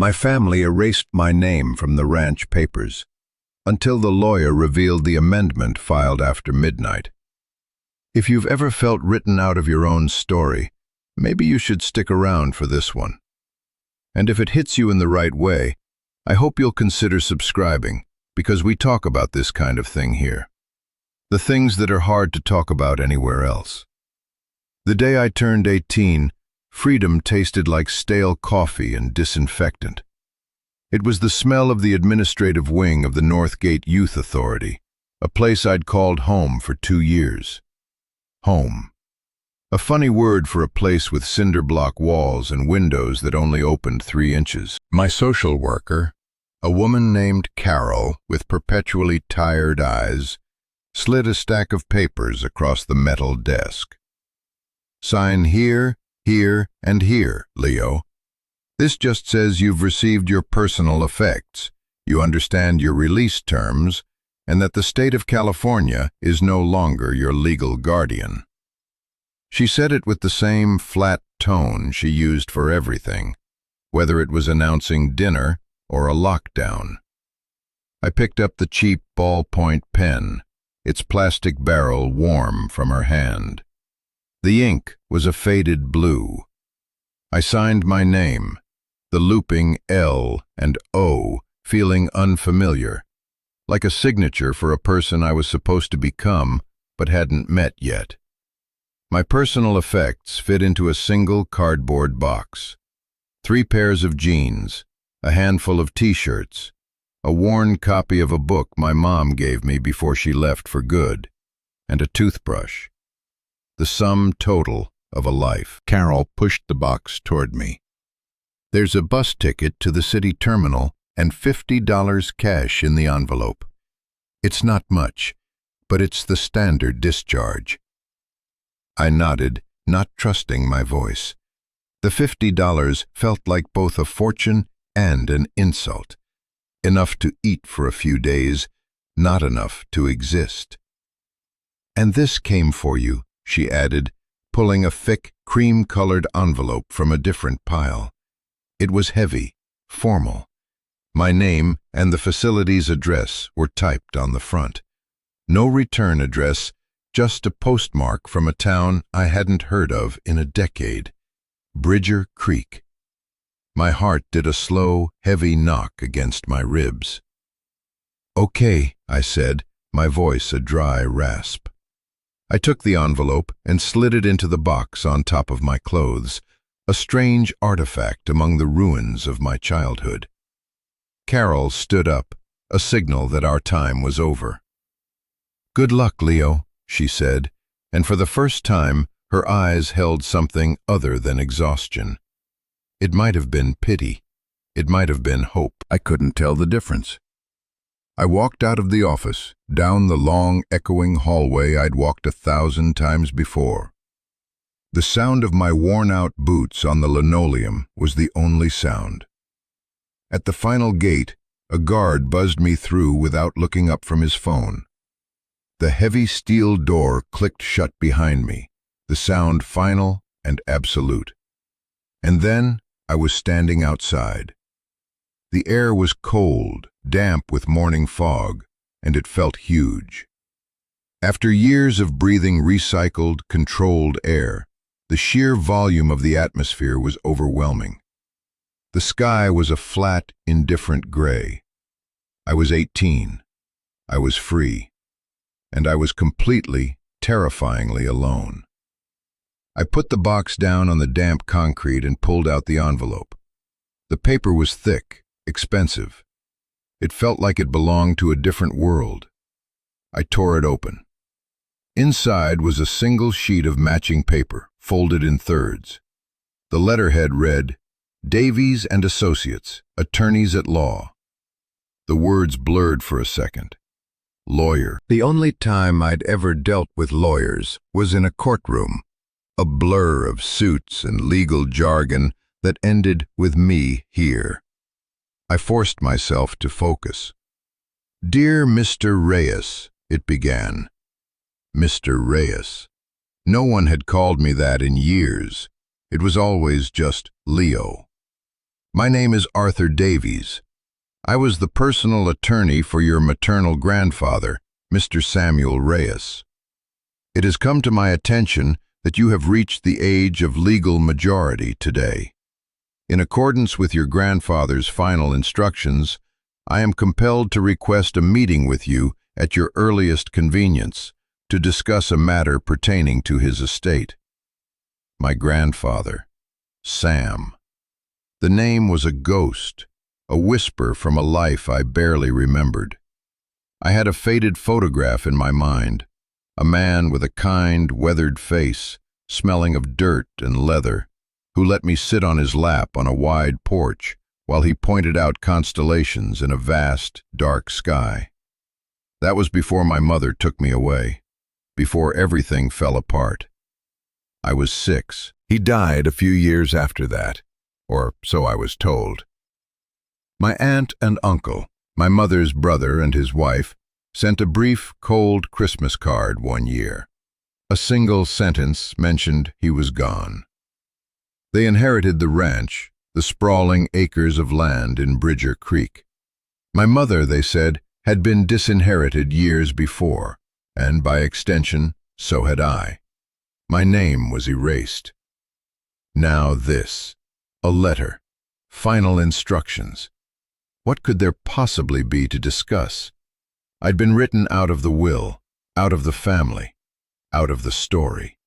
My family erased my name from the ranch papers until the lawyer revealed the amendment filed after midnight. If you've ever felt written out of your own story, maybe you should stick around for this one. And if it hits you in the right way, I hope you'll consider subscribing, because we talk about this kind of thing here. The things that are hard to talk about anywhere else. The day I turned 18, freedom tasted like stale coffee and disinfectant. It was the smell of the administrative wing of the Northgate Youth Authority, a place I'd called home for 2 years. Home. A funny word for a place with cinder block walls and windows that only opened 3 inches. My social worker, a woman named Carol with perpetually tired eyes, slid a stack of papers across the metal desk. Sign here, here, and here, Leo. This just says you've received your personal effects, you understand your release terms, and that the state of California is no longer your legal guardian. She said it with the same flat tone she used for everything, whether it was announcing dinner or a lockdown. I picked up the cheap ballpoint pen, its plastic barrel warm from her hand. The ink was a faded blue. I signed my name, the looping L and O feeling unfamiliar, like a signature for a person I was supposed to become but hadn't met yet. My personal effects fit into a single cardboard box. 3 pairs of jeans, a handful of t-shirts, a worn copy of a book my mom gave me before she left for good, and a toothbrush. The sum total of a life. Carol pushed the box toward me. There's a bus ticket to the city terminal and $50 cash in the envelope. It's not much, but it's the standard discharge. I nodded, not trusting my voice. The $50 felt like both a fortune and an insult. Enough to eat for a few days, not enough to exist. And this came for you, she added, pulling a thick, cream-colored envelope from a different pile. It was heavy, formal. My name and the facility's address were typed on the front. No return address, just a postmark from a town I hadn't heard of in a decade. Bridger Creek. My heart did a slow, heavy knock against my ribs. "Okay," I said, my voice a dry rasp. I took the envelope and slid it into the box on top of my clothes, a strange artifact among the ruins of my childhood. Carol stood up, a signal that our time was over. "Good luck, Leo," she said, and for the first time her eyes held something other than exhaustion. It might have been pity. It might have been hope. I couldn't tell the difference. I walked out of the office, down the long, echoing hallway I'd walked 1,000 times before. The sound of my worn-out boots on the linoleum was the only sound. At the final gate, a guard buzzed me through without looking up from his phone. The heavy steel door clicked shut behind me, the sound final and absolute. And then I was standing outside. The air was cold, damp with morning fog, and it felt huge. After years of breathing recycled, controlled air, the sheer volume of the atmosphere was overwhelming. The sky was a flat, indifferent gray. I was 18. I was free. And I was completely, terrifyingly alone. I put the box down on the damp concrete and pulled out the envelope. The paper was thick, expensive. It felt like it belonged to a different world. I tore it open. Inside was a single sheet of matching paper, folded in thirds. The letterhead read, "Davies and Associates, Attorneys at Law." The words blurred for a second. Lawyer. The only time I'd ever dealt with lawyers was in a courtroom, a blur of suits and legal jargon that ended with me here. I forced myself to focus. "Dear Mr. Reyes," it began. Mr. Reyes. No one had called me that in years. It was always just Leo. My name is Arthur Davies. I was the personal attorney for your maternal grandfather, Mr. Samuel Reyes. It has come to my attention that you have reached the age of legal majority today. In accordance with your grandfather's final instructions, I am compelled to request a meeting with you at your earliest convenience to discuss a matter pertaining to his estate. My grandfather, Sam. The name was a ghost, a whisper from a life I barely remembered. I had a faded photograph in my mind, a man with a kind, weathered face, smelling of dirt and leather, who let me sit on his lap on a wide porch while he pointed out constellations in a vast, dark sky. That was before my mother took me away, before everything fell apart. I was 6. He died a few years after that, or so I was told. My aunt and uncle, my mother's brother and his wife, sent a brief, cold Christmas card one year. A single sentence mentioned he was gone. They inherited the ranch, the sprawling acres of land in Bridger Creek. My mother, they said, had been disinherited years before, and by extension, so had I. My name was erased. Now this, a letter, final instructions. What could there possibly be to discuss? I'd been written out of the will, out of the family, out of the story.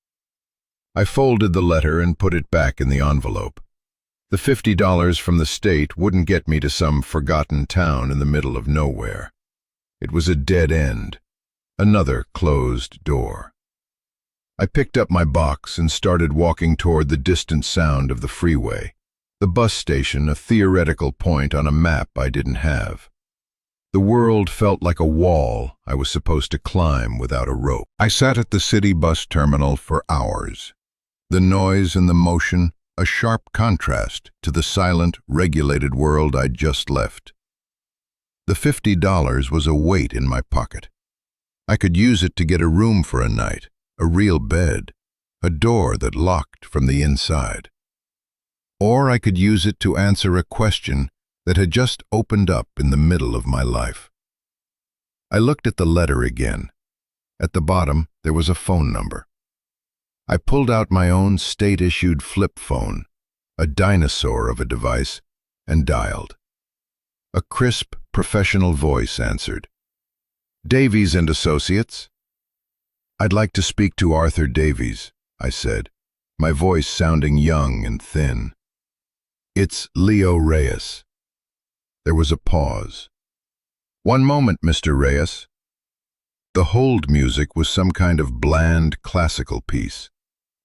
I folded the letter and put it back in the envelope. The $50 from the state wouldn't get me to some forgotten town in the middle of nowhere. It was a dead end, another closed door. I picked up my box and started walking toward the distant sound of the freeway, the bus station a theoretical point on a map I didn't have. The world felt like a wall I was supposed to climb without a rope. I sat at the city bus terminal for hours. The noise and the motion, a sharp contrast to the silent, regulated world I'd just left. The $50 was a weight in my pocket. I could use it to get a room for a night, a real bed, a door that locked from the inside. Or I could use it to answer a question that had just opened up in the middle of my life. I looked at the letter again. At the bottom, there was a phone number. I pulled out my own state-issued flip phone, a dinosaur of a device, and dialed. A crisp, professional voice answered. "Davies and Associates?" "I'd like to speak to Arthur Davies," I said, my voice sounding young and thin. "It's Leo Reyes." There was a pause. "One moment, Mr. Reyes." The hold music was some kind of bland classical piece,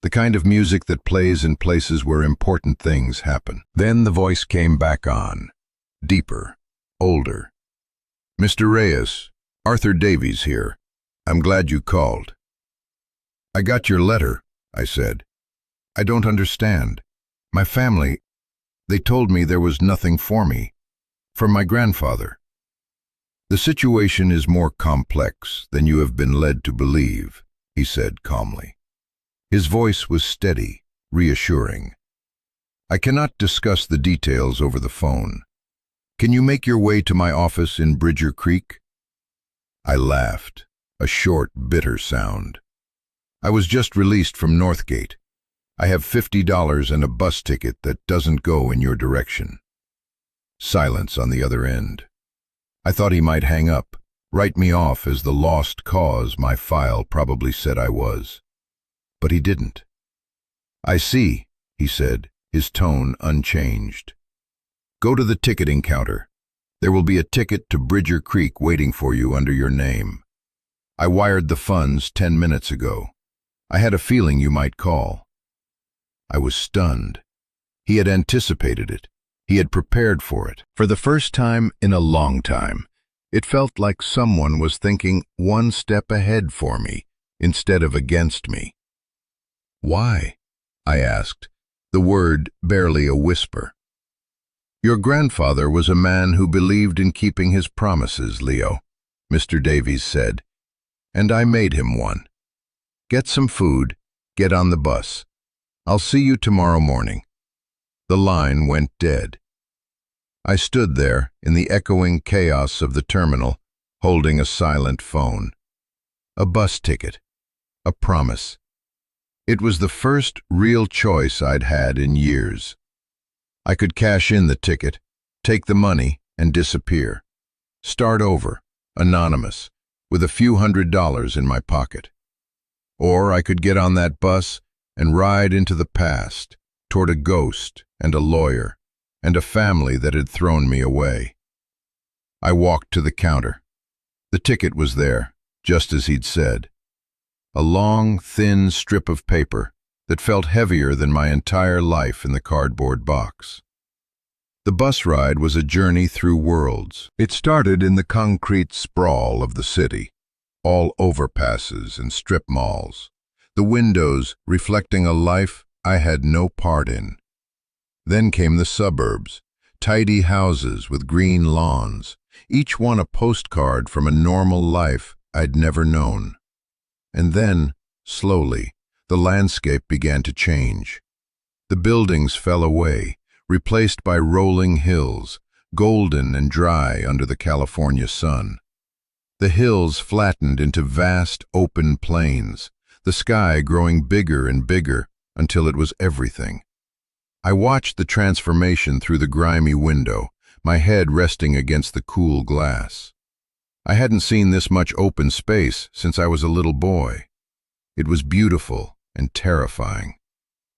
the kind of music that plays in places where important things happen. Then the voice came back on, deeper, older. "Mr. Reyes, Arthur Davies here. I'm glad you called." "I got your letter," I said. "I don't understand. My family, they told me there was nothing for me, for my grandfather." "The situation is more complex than you have been led to believe," he said calmly. His voice was steady, reassuring. "I cannot discuss the details over the phone. Can you make your way to my office in Bridger Creek?" I laughed, a short, bitter sound. "I was just released from Northgate. I have $50 and a bus ticket that doesn't go in your direction." Silence on the other end. I thought he might hang up, write me off as the lost cause my file probably said I was. But he didn't. "I see," he said, his tone unchanged. "Go to the ticketing counter. There will be a ticket to Bridger Creek waiting for you under your name. I wired the funds 10 minutes ago. I had a feeling you might call." I was stunned. He had anticipated it. He had prepared for it. For the first time in a long time, it felt like someone was thinking one step ahead for me instead of against me. "Why?" I asked, the word barely a whisper. "Your grandfather was a man who believed in keeping his promises, Leo," Mr. Davies said, "and I made him one. Get some food, get on the bus. I'll see you tomorrow morning." The line went dead. I stood there in the echoing chaos of the terminal, holding a silent phone. A bus ticket. A promise. It was the first real choice I'd had in years. I could cash in the ticket, take the money, and disappear. Start over, anonymous, with a few $100s in my pocket. Or I could get on that bus and ride into the past, toward a ghost and a lawyer and a family that had thrown me away. I walked to the counter. The ticket was there, just as he'd said. A long, thin strip of paper that felt heavier than my entire life in the cardboard box. The bus ride was a journey through worlds. It started in the concrete sprawl of the city, all overpasses and strip malls, the windows reflecting a life I had no part in. Then came the suburbs, tidy houses with green lawns, each one a postcard from a normal life I'd never known. And then, slowly, the landscape began to change. The buildings fell away, replaced by rolling hills, golden and dry under the California sun. The hills flattened into vast, open plains, the sky growing bigger and bigger until it was everything. I watched the transformation through the grimy window, my head resting against the cool glass. I hadn't seen this much open space since I was a little boy. It was beautiful and terrifying.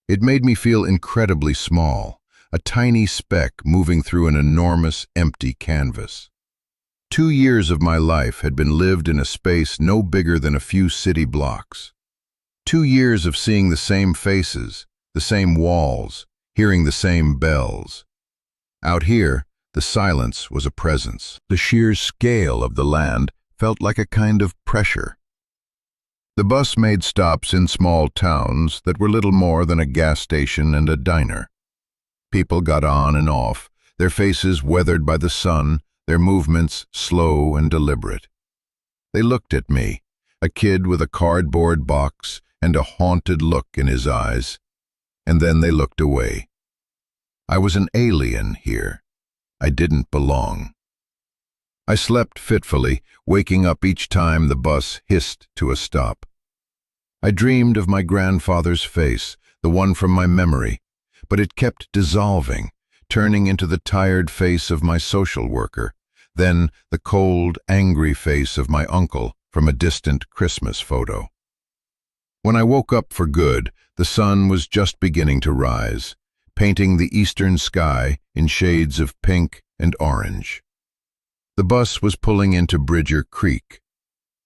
It made me feel incredibly small, a tiny speck moving through an enormous, empty canvas. 2 years of my life had been lived in a space no bigger than a few city blocks. 2 years of seeing the same faces, the same walls, hearing the same bells. Out here, the silence was a presence. The sheer scale of the land felt like a kind of pressure. The bus made stops in small towns that were little more than a gas station and a diner. People got on and off, their faces weathered by the sun, their movements slow and deliberate. They looked at me, a kid with a cardboard box and a haunted look in his eyes, and then they looked away. I was an alien here. I didn't belong. I slept fitfully, waking up each time the bus hissed to a stop. I dreamed of my grandfather's face, the one from my memory, but it kept dissolving, turning into the tired face of my social worker, then the cold, angry face of my uncle from a distant Christmas photo. When I woke up for good, the sun was just beginning to rise, painting the eastern sky in shades of pink and orange. The bus was pulling into Bridger Creek.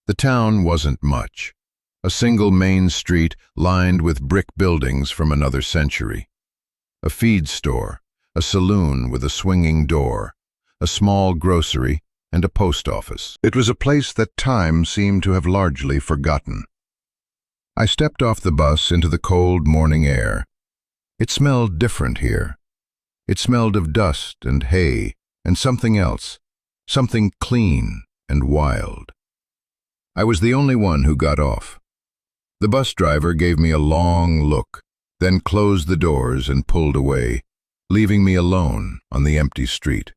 The town wasn't much. A single main street lined with brick buildings from another century. A feed store, a saloon with a swinging door, a small grocery, and a post office. It was a place that time seemed to have largely forgotten. I stepped off the bus into the cold morning air. It smelled different here. It smelled of dust and hay and something else, something clean and wild. I was the only one who got off. The bus driver gave me a long look, then closed the doors and pulled away, leaving me alone on the empty street.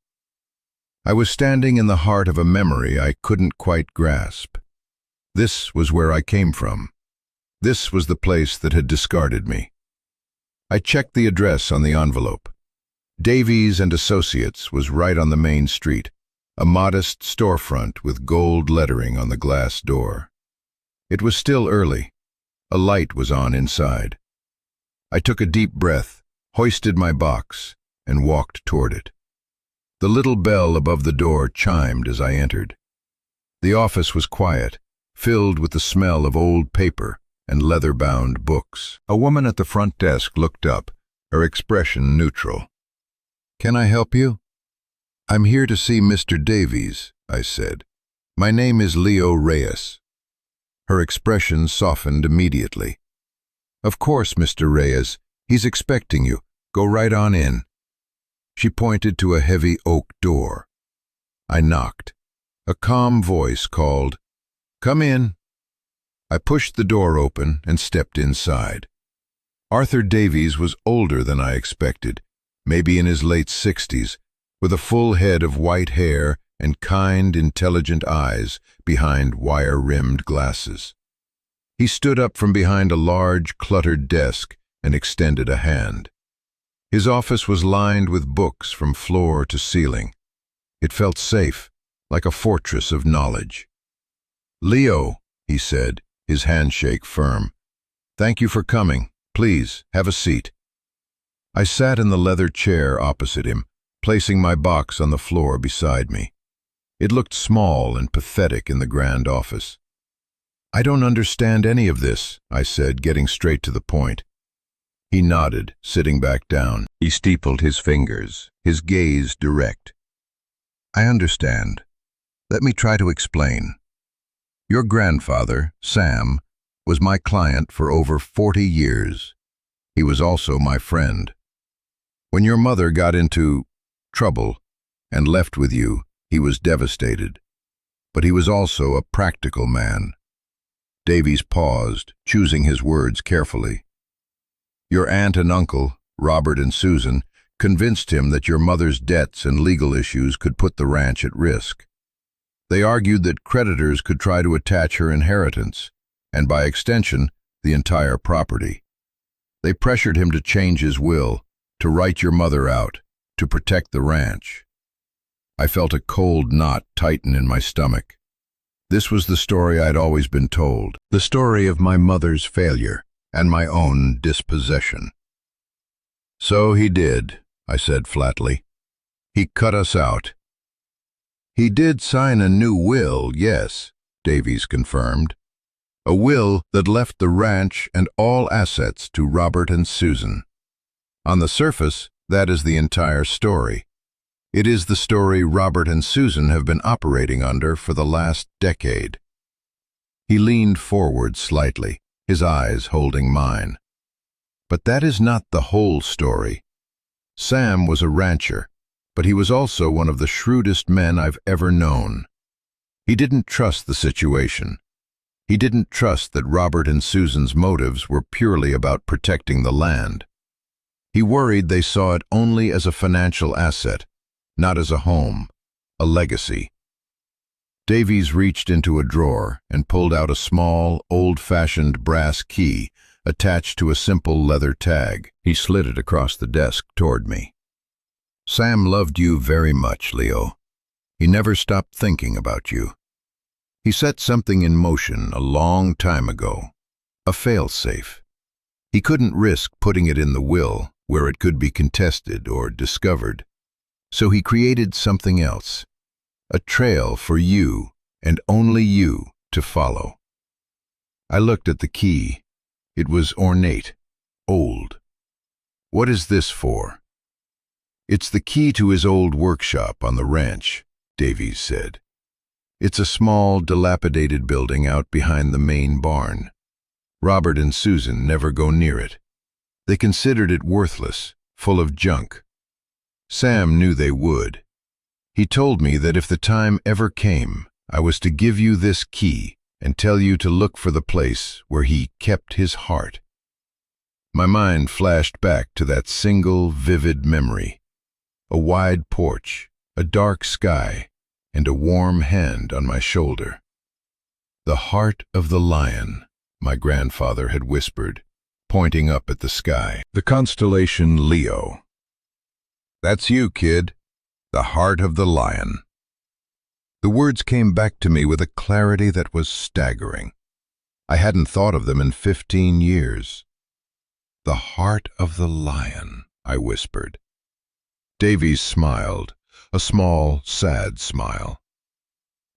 I was standing in the heart of a memory I couldn't quite grasp. This was where I came from. This was the place that had discarded me. I checked the address on the envelope. Davies and Associates was right on the main street, a modest storefront with gold lettering on the glass door. It was still early. A light was on inside. I took a deep breath, hoisted my box, and walked toward it. The little bell above the door chimed as I entered. The office was quiet, filled with the smell of old paper and leather-bound books. A woman at the front desk looked up, her expression neutral. "Can I help you?" "I'm here to see Mr. Davies," I said. "My name is Leo Reyes." Her expression softened immediately. "Of course, Mr. Reyes. He's expecting you. Go right on in." She pointed to a heavy oak door. I knocked. A calm voice called, "Come in." I pushed the door open and stepped inside. Arthur Davies was older than I expected, maybe in his late 60s, with a full head of white hair and kind, intelligent eyes behind wire-rimmed glasses. He stood up from behind a large, cluttered desk and extended a hand. His office was lined with books from floor to ceiling. It felt safe, like a fortress of knowledge. "Leo," he said, his handshake firm. "Thank you for coming. Please, have a seat." I sat in the leather chair opposite him, placing my box on the floor beside me. It looked small and pathetic in the grand office. "I don't understand any of this," I said, getting straight to the point. He nodded, sitting back down. He steepled his fingers, his gaze direct. "I understand. Let me try to explain. Your grandfather, Sam, was my client for over 40 years. He was also my friend. When your mother got into trouble and left with you, he was devastated. But he was also a practical man." Davies paused, choosing his words carefully. "Your aunt and uncle, Robert and Susan, convinced him that your mother's debts and legal issues could put the ranch at risk. They argued that creditors could try to attach her inheritance, and by extension, the entire property. They pressured him to change his will, to write your mother out, to protect the ranch." I felt a cold knot tighten in my stomach. This was the story I'd always been told, the story of my mother's failure and my own dispossession. "So he did," I said flatly. "He cut us out." "He did sign a new will, yes," Davies confirmed. "A will that left the ranch and all assets to Robert and Susan. On the surface, that is the entire story. It is the story Robert and Susan have been operating under for the last decade." He leaned forward slightly, his eyes holding mine. "But that is not the whole story. Sam was a rancher, but he was also one of the shrewdest men I've ever known. He didn't trust the situation. He didn't trust that Robert and Susan's motives were purely about protecting the land. He worried they saw it only as a financial asset, not as a home, a legacy." Davies reached into a drawer and pulled out a small, old-fashioned brass key attached to a simple leather tag. He slid it across the desk toward me. "Sam loved you very much, Leo. He never stopped thinking about you. He set something in motion a long time ago, a fail-safe. He couldn't risk putting it in the will where it could be contested or discovered. So he created something else, a trail for you and only you to follow." I looked at the key. It was ornate, old. "What is this for?" "It's the key to his old workshop on the ranch," Davies said. "It's a small, dilapidated building out behind the main barn. Robert and Susan never go near it. They considered it worthless, full of junk. Sam knew they would. He told me that if the time ever came, I was to give you this key and tell you to look for the place where he kept his heart." My mind flashed back to that single, vivid memory. A wide porch, a dark sky, and a warm hand on my shoulder. "The heart of the lion," my grandfather had whispered, pointing up at the sky. "The constellation Leo. That's you, kid. The heart of the lion." The words came back to me with a clarity that was staggering. I hadn't thought of them in 15 years. "The heart of the lion," I whispered. Davies smiled, a small, sad smile.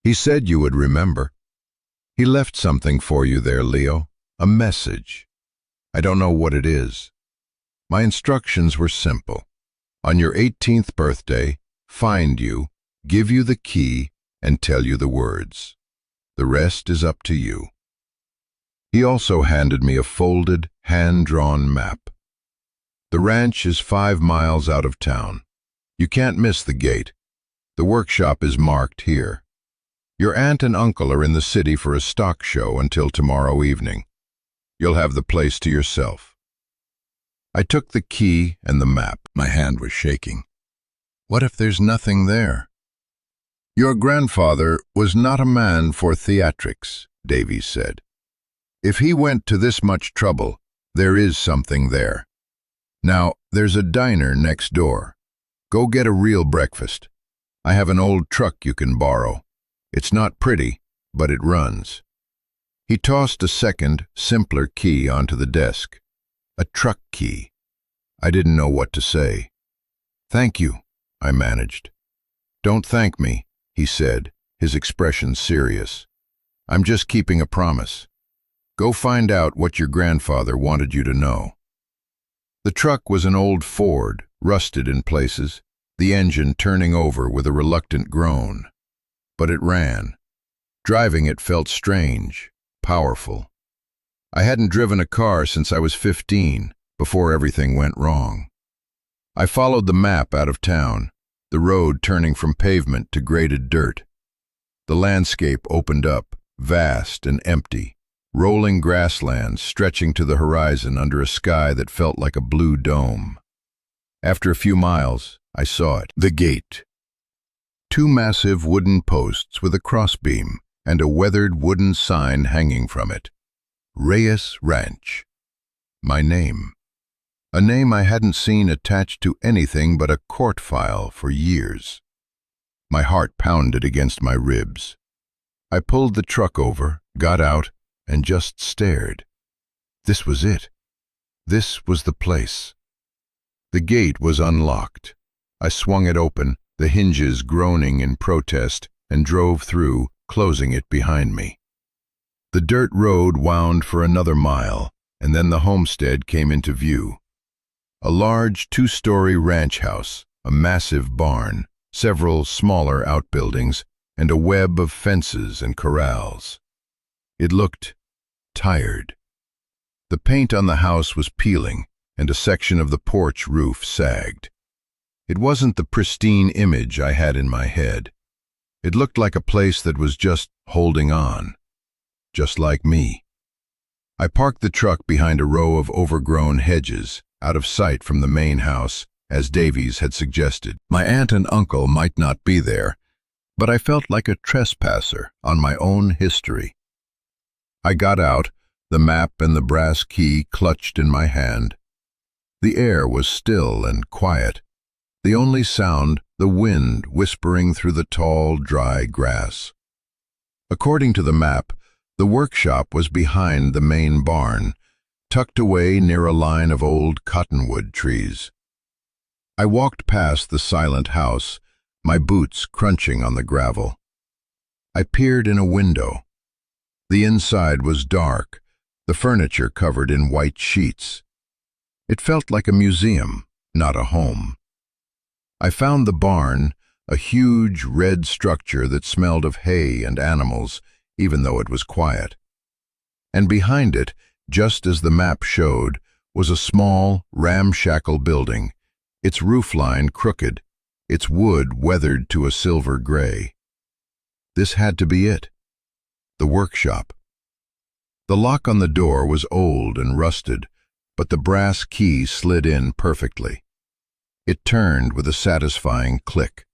"He said you would remember. He left something for you there, Leo, a message. I don't know what it is. My instructions were simple. On your 18th birthday, find you, give you the key, and tell you the words. The rest is up to you." He also handed me a folded, hand-drawn map. "The ranch is 5 miles out of town. You can't miss the gate. The workshop is marked here. Your aunt and uncle are in the city for a stock show until tomorrow evening. You'll have the place to yourself." I took the key and the map. My hand was shaking. What if there's nothing there? Your grandfather was not a man for theatrics, Davies said. If he went to this much trouble, there is something there. Now, there's a diner next door. Go get a real breakfast. I have an old truck you can borrow. It's not pretty, but it runs. He tossed a second, simpler key onto the desk. A truck key. I didn't know what to say. Thank you, I managed. Don't thank me, he said, his expression serious. I'm just keeping a promise. Go find out what your grandfather wanted you to know. The truck was an old Ford, rusted in places, the engine turning over with a reluctant groan. But it ran. Driving it felt strange, powerful. I hadn't driven a car since I was 15, before everything went wrong. I followed the map out of town, the road turning from pavement to graded dirt. The landscape opened up, vast and empty, rolling grasslands stretching to the horizon under a sky that felt like a blue dome. After a few miles, I saw it. The gate. 2 massive wooden posts with a crossbeam and a weathered wooden sign hanging from it. Reyes Ranch. My name. A name I hadn't seen attached to anything but a court file for years. My heart pounded against my ribs. I pulled the truck over, got out, and just stared. This was it. This was the place. The gate was unlocked. I swung it open, the hinges groaning in protest, and drove through, closing it behind me. The dirt road wound for another mile, and then the homestead came into view. A large 2-story ranch house, a massive barn, several smaller outbuildings, and a web of fences and corrals. It looked tired. The paint on the house was peeling, and a section of the porch roof sagged. It wasn't the pristine image I had in my head. It looked like a place that was just holding on, just like me. I parked the truck behind a row of overgrown hedges, out of sight from the main house, as Davies had suggested. My aunt and uncle might not be there, but I felt like a trespasser on my own history. I got out, the map and the brass key clutched in my hand. The air was still and quiet, the only sound the wind whispering through the tall, dry grass. According to the map, the workshop was behind the main barn, tucked away near a line of old cottonwood trees. I walked past the silent house, my boots crunching on the gravel. I peered in a window. The inside was dark, the furniture covered in white sheets. It felt like a museum, not a home. I found the barn, a huge red structure that smelled of hay and animals, even though it was quiet. And behind it, just as the map showed, was a small, ramshackle building, its roofline crooked, its wood weathered to a silver gray. This had to be it. The workshop. The lock on the door was old and rusted, but the brass key slid in perfectly. It turned with a satisfying click.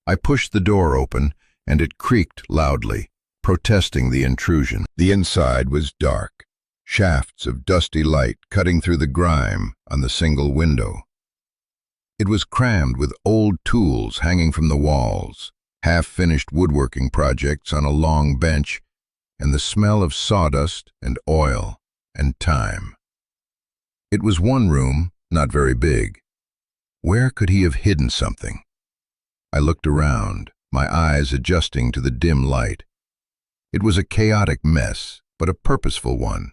I pushed the door open, and it creaked loudly, protesting the intrusion. The inside was dark, shafts of dusty light cutting through the grime on the single window. It was crammed with old tools hanging from the walls, half-finished woodworking projects on a long bench, and the smell of sawdust and oil and time. It was one room, not very big. Where could he have hidden something? I looked around, my eyes adjusting to the dim light. It was a chaotic mess, but a purposeful one.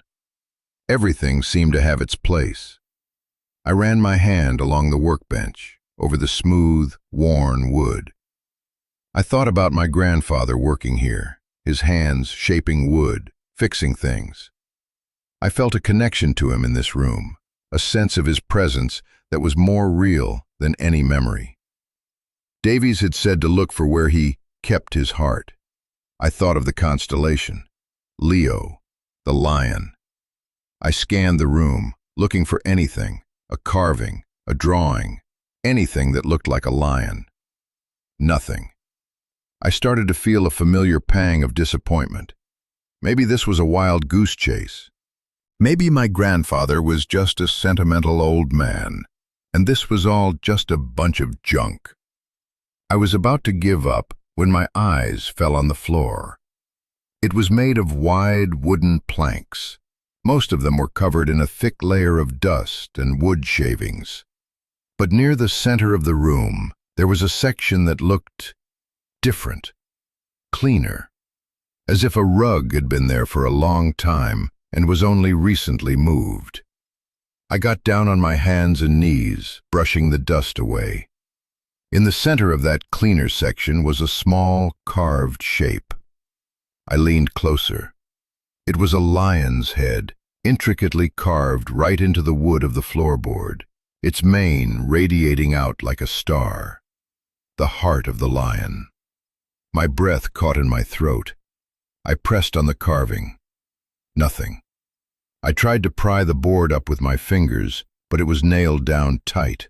Everything seemed to have its place. I ran my hand along the workbench, over the smooth, worn wood. I thought about my grandfather working here, his hands shaping wood, fixing things. I felt a connection to him in this room, a sense of his presence that was more real than any memory. Davies had said to look for where he kept his heart. I thought of the constellation, Leo, the lion. I scanned the room, looking for anything, a carving, a drawing, anything that looked like a lion. Nothing. I started to feel a familiar pang of disappointment. Maybe this was a wild goose chase. Maybe my grandfather was just a sentimental old man, and this was all just a bunch of junk. I was about to give up when my eyes fell on the floor. It was made of wide wooden planks. Most of them were covered in a thick layer of dust and wood shavings. But near the center of the room, there was a section that looked different, cleaner, as if a rug had been there for a long time and was only recently moved. I got down on my hands and knees, brushing the dust away. In the center of that cleaner section was a small, carved shape. I leaned closer. It was a lion's head, intricately carved right into the wood of the floorboard, its mane radiating out like a star. The heart of the lion. My breath caught in my throat. I pressed on the carving. Nothing. I tried to pry the board up with my fingers, but it was nailed down tight.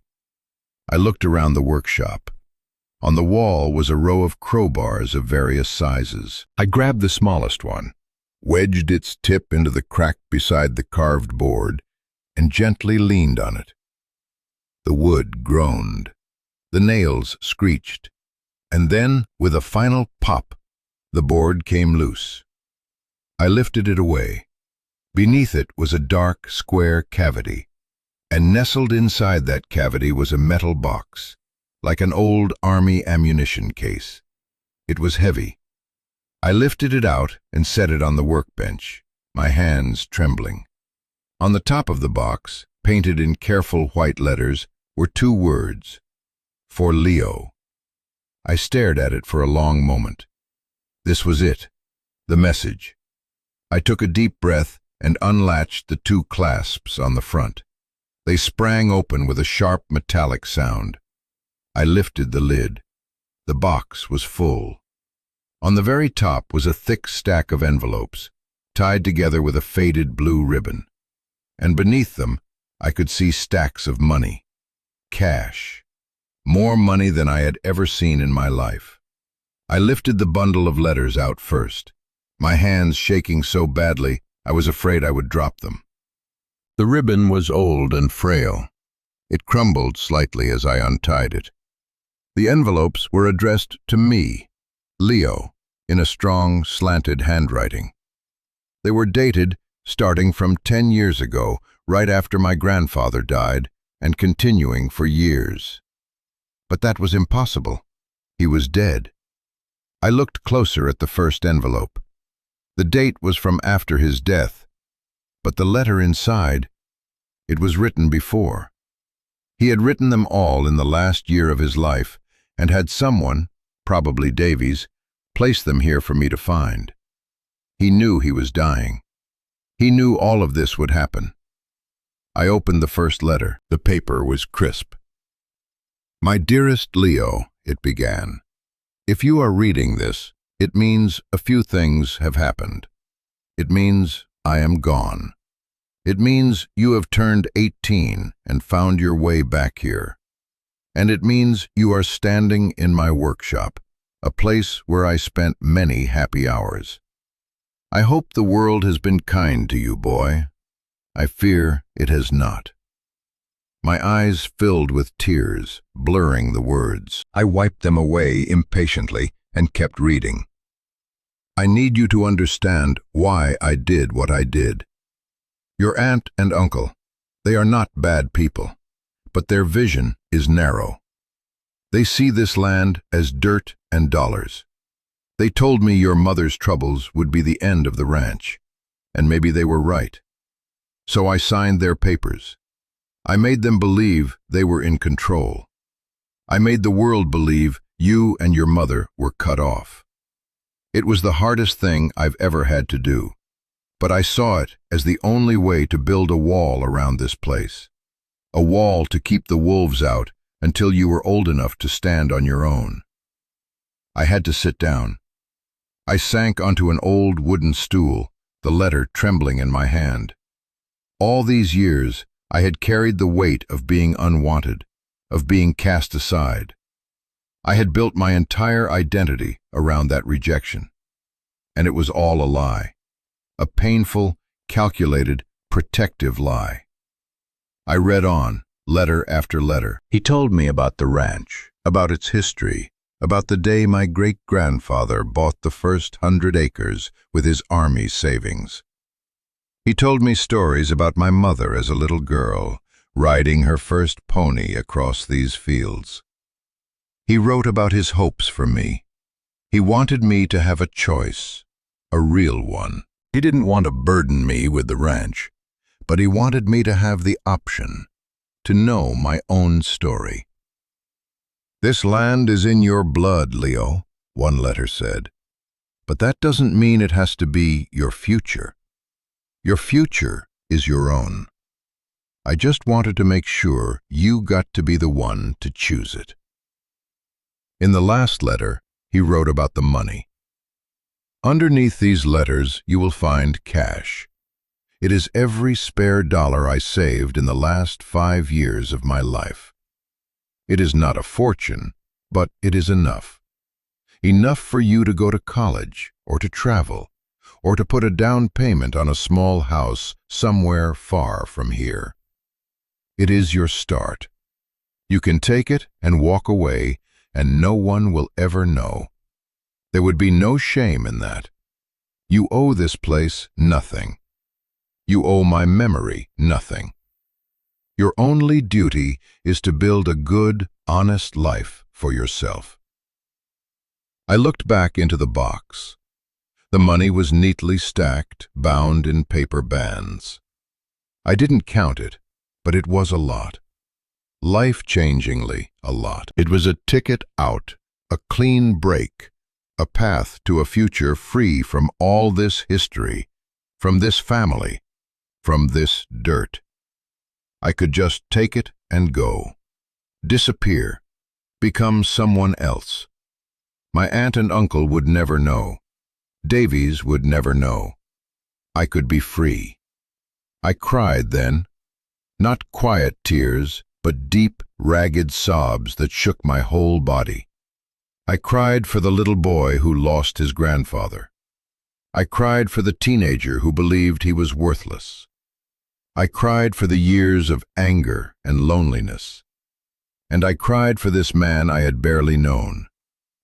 I looked around the workshop. On the wall was a row of crowbars of various sizes. I grabbed the smallest one, wedged its tip into the crack beside the carved board, and gently leaned on it. The wood groaned. The nails screeched. And then, with a final pop, the board came loose. I lifted it away. Beneath it was a dark, square cavity, and nestled inside that cavity was a metal box, like an old army ammunition case. It was heavy. I lifted it out and set it on the workbench, my hands trembling. On the top of the box, painted in careful white letters, were 2 words, "For Leo." I stared at it for a long moment. This was it, the message. I took a deep breath and unlatched the 2 clasps on the front. They sprang open with a sharp metallic sound. I lifted the lid. The box was full. On the very top was a thick stack of envelopes, tied together with a faded blue ribbon. And beneath them, I could see stacks of money. Cash. More money than I had ever seen in my life. I lifted the bundle of letters out first, my hands shaking so badly I was afraid I would drop them. The ribbon was old and frail. It crumbled slightly as I untied it. The envelopes were addressed to me, Leo, in a strong, slanted handwriting. They were dated starting from 10 years ago, right after my grandfather died, and continuing for years. But that was impossible. He was dead. I looked closer at the first envelope. The date was from after his death, but the letter inside, it was written before. He had written them all in the last year of his life, and had someone, probably Davies, place them here for me to find. He knew he was dying. He knew all of this would happen. I opened the first letter. The paper was crisp. "My dearest Leo," it began. "If you are reading this, it means a few things have happened. It means I am gone. It means you have turned 18 and found your way back here. And it means you are standing in my workshop, a place where I spent many happy hours. I hope the world has been kind to you, boy. I fear it has not." My eyes filled with tears, blurring the words. I wiped them away impatiently and kept reading. "I need you to understand why I did what I did. Your aunt and uncle, they are not bad people, but their vision is narrow. They see this land as dirt and dollars. They told me your mother's troubles would be the end of the ranch, and maybe they were right. So I signed their papers. I made them believe they were in control. I made the world believe you and your mother were cut off. It was the hardest thing I've ever had to do, but I saw it as the only way to build a wall around this place. A wall to keep the wolves out until you were old enough to stand on your own." I had to sit down. I sank onto an old wooden stool, the letter trembling in my hand. All these years, I had carried the weight of being unwanted, of being cast aside. I had built my entire identity around that rejection. And it was all a lie. A painful, calculated, protective lie. I read on, letter after letter. He told me about the ranch, about its history, about the day my great-grandfather bought the first 100 acres with his army savings. He told me stories about my mother as a little girl, riding her first pony across these fields. He wrote about his hopes for me. He wanted me to have a choice, a real one. He didn't want to burden me with the ranch, but he wanted me to have the option, to know my own story. "This land is in your blood, Leo," one letter said. "But that doesn't mean it has to be your future. Your future is your own. I just wanted to make sure you got to be the one to choose it." In the last letter, he wrote about the money. Underneath these letters, you will find cash. It is every spare dollar I saved in the last 5 years of my life. It is not a fortune, but it is enough. Enough for you to go to college, or to travel, or to put a down payment on a small house somewhere far from here. It is your start. You can take it and walk away, and no one will ever know. There would be no shame in that. You owe this place nothing. You owe my memory nothing. Your only duty is to build a good, honest life for yourself. I looked back into the box. The money was neatly stacked, bound in paper bands. I didn't count it, but it was a lot. Life-changingly a lot. It was a ticket out, a clean break, a path to a future free from all this history, from this family, from this dirt. I could just take it and go, disappear, become someone else. My aunt and uncle would never know. Davies would never know. I could be free. I cried then, not quiet tears, but deep, ragged sobs that shook my whole body. I cried for the little boy who lost his grandfather. I cried for the teenager who believed he was worthless. I cried for the years of anger and loneliness. And I cried for this man I had barely known,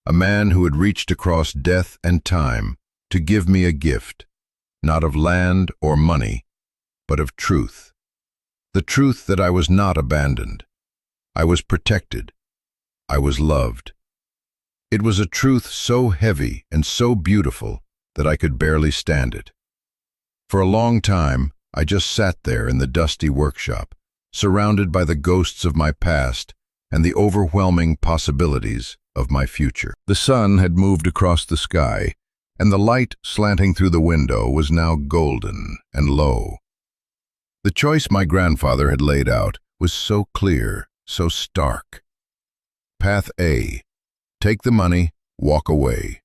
a man who had reached across death and time to give me a gift, not of land or money, but of truth. The truth that I was not abandoned. I was protected. I was loved. It was a truth so heavy and so beautiful that I could barely stand it. For a long time, I just sat there in the dusty workshop, surrounded by the ghosts of my past and the overwhelming possibilities of my future. The sun had moved across the sky, and the light slanting through the window was now golden and low. The choice my grandfather had laid out was so clear, so stark. Path A. Take the money, walk away.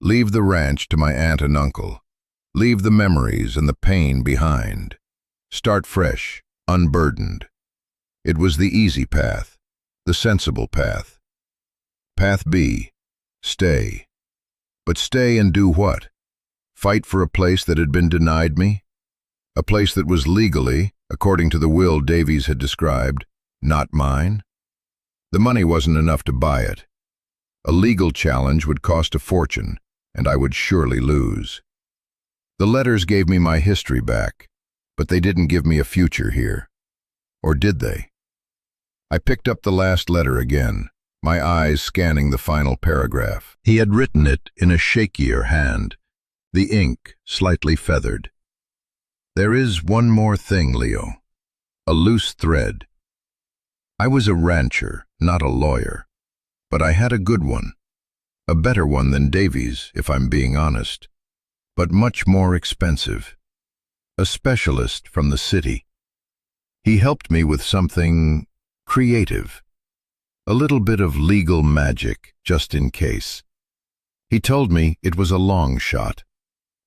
Leave the ranch to my aunt and uncle. Leave the memories and the pain behind. Start fresh, unburdened. It was the easy path, the sensible path. Path B. Stay. But stay and do what? Fight for a place that had been denied me? A place that was legally, according to the will Davies had described, not mine? The money wasn't enough to buy it. A legal challenge would cost a fortune, and I would surely lose. The letters gave me my history back, but they didn't give me a future here. Or did they? I picked up the last letter again, my eyes scanning the final paragraph. He had written it in a shakier hand, the ink slightly feathered. There is one more thing, Leo. A loose thread. I was a rancher, not a lawyer, but I had a good one. A better one than Davies, if I'm being honest, but much more expensive. A specialist from the city. He helped me with something creative. A little bit of legal magic, just in case. He told me it was a long shot.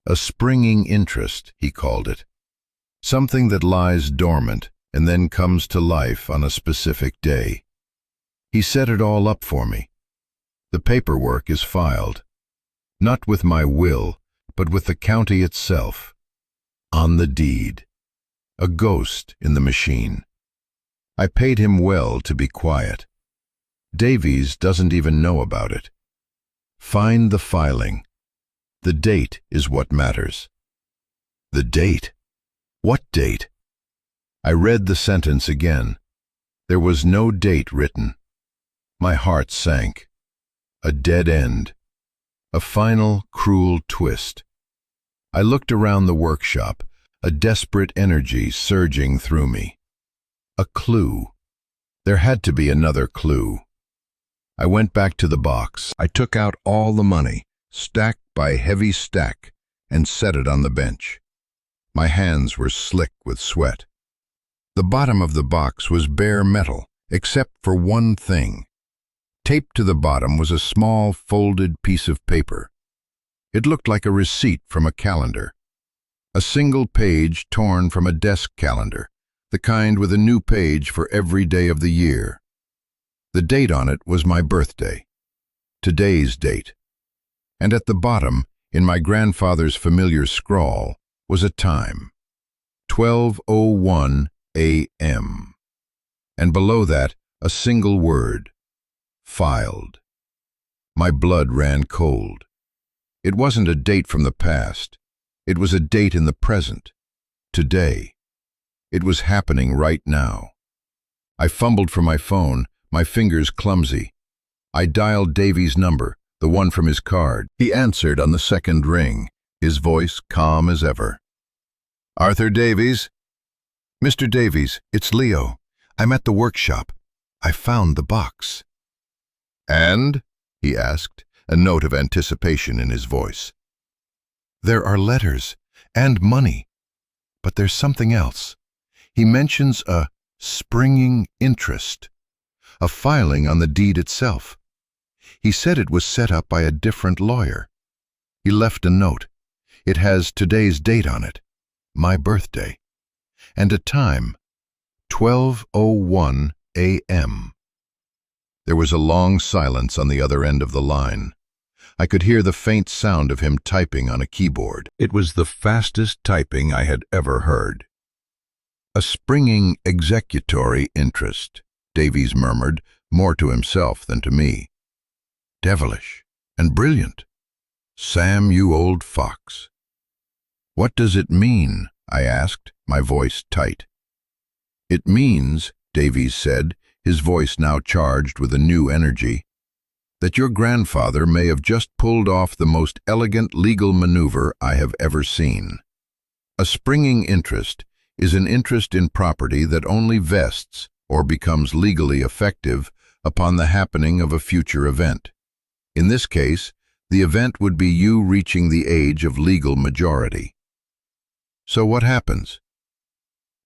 A springing interest, he called it. Something that lies dormant and then comes to life on a specific day. He set it all up for me. The paperwork is filed, not with my will, but with the county itself. On the deed. A ghost in the machine. I paid him well to be quiet. Davies doesn't even know about it. Find the filing. The date is what matters. The date? What date? I read the sentence again. There was no date written. My heart sank. A dead end. A final, cruel twist. I looked around the workshop, a desperate energy surging through me. A clue. There had to be another clue. I went back to the box. I took out all the money, stack by heavy stack, and set it on the bench. My hands were slick with sweat. The bottom of the box was bare metal, except for one thing. Taped to the bottom was a small, folded piece of paper. It looked like a receipt from a calendar. A single page torn from a desk calendar, the kind with a new page for every day of the year. The date on it was my birthday, today's date. And at the bottom, in my grandfather's familiar scrawl, was a time, 12:01 a.m. And below that, a single word, filed. My blood ran cold. It wasn't a date from the past. It was a date in the present, today. It was happening right now. I fumbled for my phone, my fingers clumsy. I dialed Davies' number, the one from his card. He answered on the second ring, his voice calm as ever. Arthur Davies? Mr. Davies, it's Leo. I'm at the workshop. I found the box. And? He asked, a note of anticipation in his voice. There are letters and money, but there's something else. He mentions a springing interest, a filing on the deed itself. He said it was set up by a different lawyer. He left a note. It has today's date on it, my birthday, and a time, 12:01 a.m. There was a long silence on the other end of the line. I could hear the faint sound of him typing on a keyboard. It was the fastest typing I had ever heard. A springing executory interest, Davies murmured, more to himself than to me. Devilish and brilliant. Sam, you old fox. What does it mean? I asked, my voice tight. It means, Davies said, his voice now charged with a new energy, that your grandfather may have just pulled off the most elegant legal maneuver I have ever seen. A springing interest is an interest in property that only vests or becomes legally effective upon the happening of a future event. In this case, the event would be you reaching the age of legal majority. So what happens?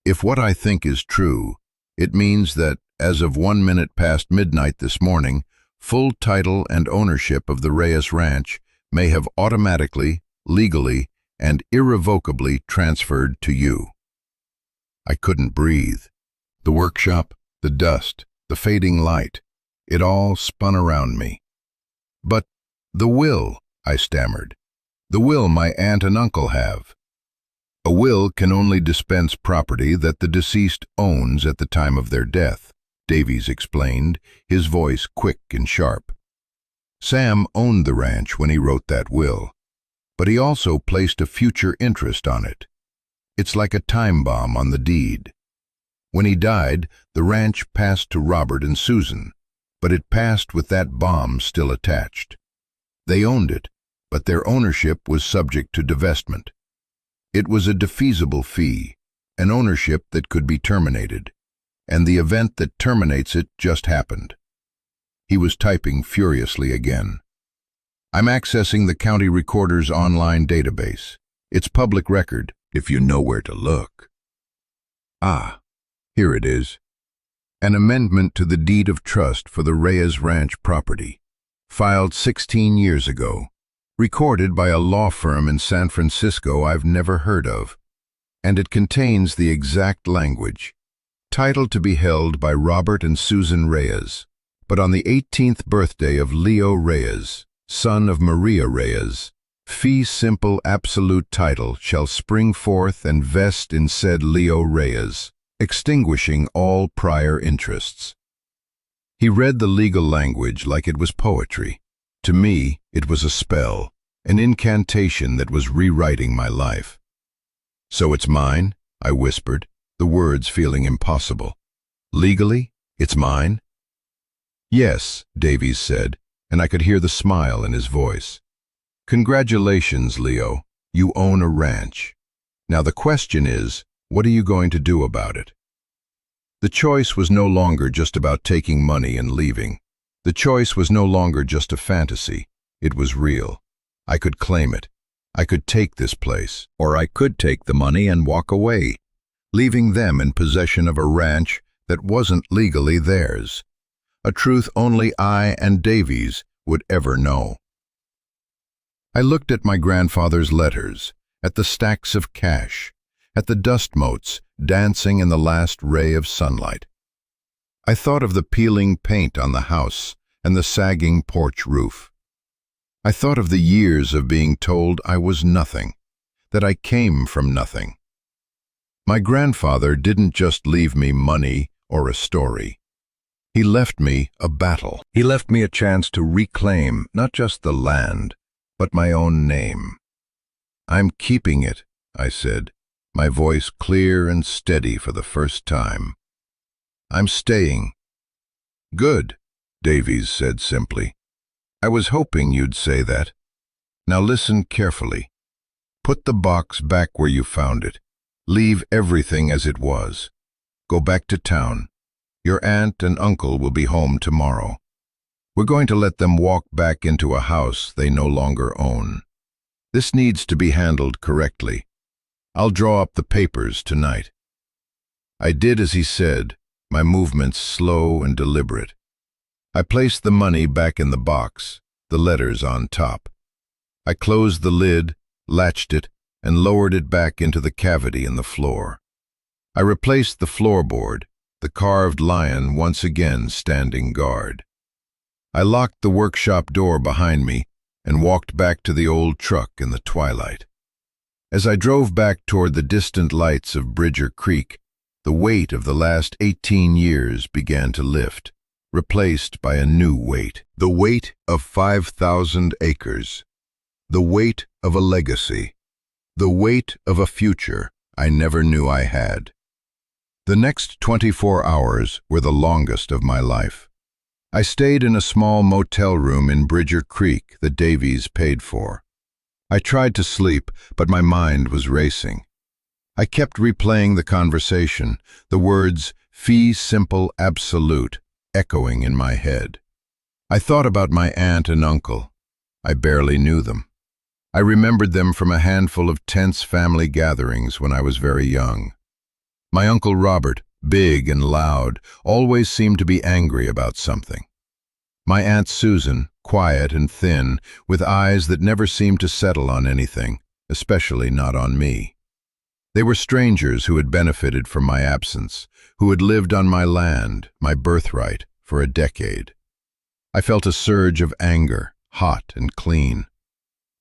If what I think is true, it means that, as of 1 minute past midnight this morning, full title and ownership of the Reyes Ranch may have automatically, legally, and irrevocably transferred to you. I couldn't breathe. The workshop, the dust, the fading light, it all spun around me. But the will, I stammered. The will my aunt and uncle have. A will can only dispense property that the deceased owns at the time of their death, Davies explained, his voice quick and sharp. Sam owned the ranch when he wrote that will, but he also placed a future interest on it. It's like a time bomb on the deed. When he died, the ranch passed to Robert and Susan, but it passed with that bomb still attached. They owned it, but their ownership was subject to divestment. It was a defeasible fee, an ownership that could be terminated, and the event that terminates it just happened. He was typing furiously again. I'm accessing the county recorder's online database. It's public record, if you know where to look. Ah, here it is. An amendment to the deed of trust for the Reyes Ranch property, filed 16 years ago, recorded by a law firm in San Francisco I've never heard of, and it contains the exact language. Title to be held by Robert and Susan Reyes. but on the 18th birthday of Leo Reyes, son of Maria Reyes, fee simple absolute title shall spring forth and vest in said Leo Reyes, extinguishing all prior interests. He read the legal language like it was poetry. To me, it was a spell, an incantation that was rewriting my life. "So it's mine?" I whispered, the words feeling impossible. "Legally, it's mine?" "Yes," Davies said, and I could hear the smile in his voice. "Congratulations, Leo. You own a ranch. Now the question is, what are you going to do about it?" The choice was no longer just about taking money and leaving. The choice was no longer just a fantasy. It was real. I could claim it. I could take this place, or I could take the money and walk away, leaving them in possession of a ranch that wasn't legally theirs. A truth only I and Davies would ever know. I looked at my grandfather's letters, at the stacks of cash, at the dust motes dancing in the last ray of sunlight. I thought of the peeling paint on the house and the sagging porch roof. I thought of the years of being told I was nothing, that I came from nothing. My grandfather didn't just leave me money or a story. He left me a battle. He left me a chance to reclaim not just the land, but my own name. "I'm keeping it," I said, my voice clear and steady for the first time. "I'm staying." "Good," Davies said simply. "I was hoping you'd say that. Now listen carefully. Put the box back where you found it. Leave everything as it was. Go back to town. Your aunt and uncle will be home tomorrow. We're going to let them walk back into a house they no longer own. This needs to be handled correctly. I'll draw up the papers tonight." I did as he said, my movements slow and deliberate. I placed the money back in the box, the letters on top. I closed the lid, latched it, and lowered it back into the cavity in the floor. I replaced the floorboard, the carved lion once again standing guard. I locked the workshop door behind me and walked back to the old truck in the twilight. As I drove back toward the distant lights of Bridger Creek, the weight of the last 18 years began to lift, replaced by a new weight. The weight of 5,000 acres. The weight of a legacy. The weight of a future I never knew I had. The next 24 hours were the longest of my life. I stayed in a small motel room in Bridger Creek that Davies paid for. I tried to sleep, but my mind was racing. I kept replaying the conversation, the words fee simple absolute echoing in my head. I thought about my aunt and uncle. I barely knew them. I remembered them from a handful of tense family gatherings when I was very young. My Uncle Robert, big and loud, always seemed to be angry about something. My Aunt Susan, quiet and thin, with eyes that never seemed to settle on anything, especially not on me. They were strangers who had benefited from my absence, who had lived on my land, my birthright, for a decade. I felt a surge of anger, hot and clean.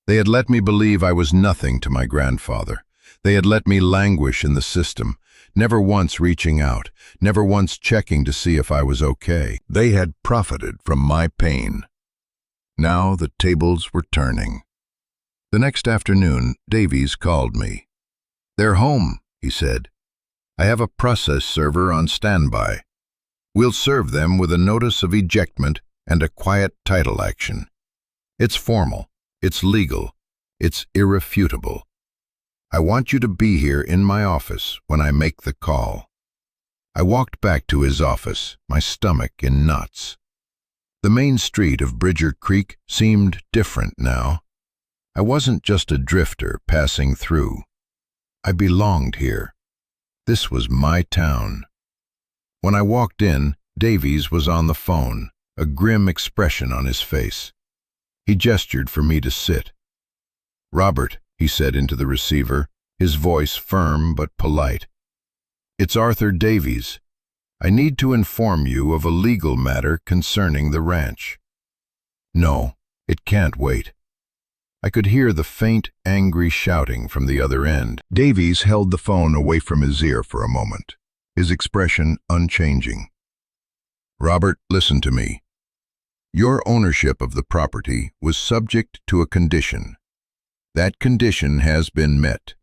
They had let me believe I was nothing to my grandfather. They had let me languish in the system, never once reaching out, never once checking to see if I was okay. They had profited from my pain. Now the tables were turning. The next afternoon, Davies called me. "They're home," he said. "I have a process server on standby. We'll serve them with a notice of ejectment and a quiet title action. It's formal, it's legal, it's irrefutable. I want you to be here in my office when I make the call." I walked back to his office, my stomach in knots. The main street of Bridger Creek seemed different now. I wasn't just a drifter passing through. I belonged here. This was my town. When I walked in, Davies was on the phone, a grim expression on his face. He gestured for me to sit. "Robert," he said into the receiver, his voice firm but polite. "It's Arthur Davies. I need to inform you of a legal matter concerning the ranch." "No, it can't wait." I could hear the faint, angry shouting from the other end. Davies held the phone away from his ear for a moment, his expression unchanging. "Robert, listen to me. Your ownership of the property was subject to a condition. That condition has been met.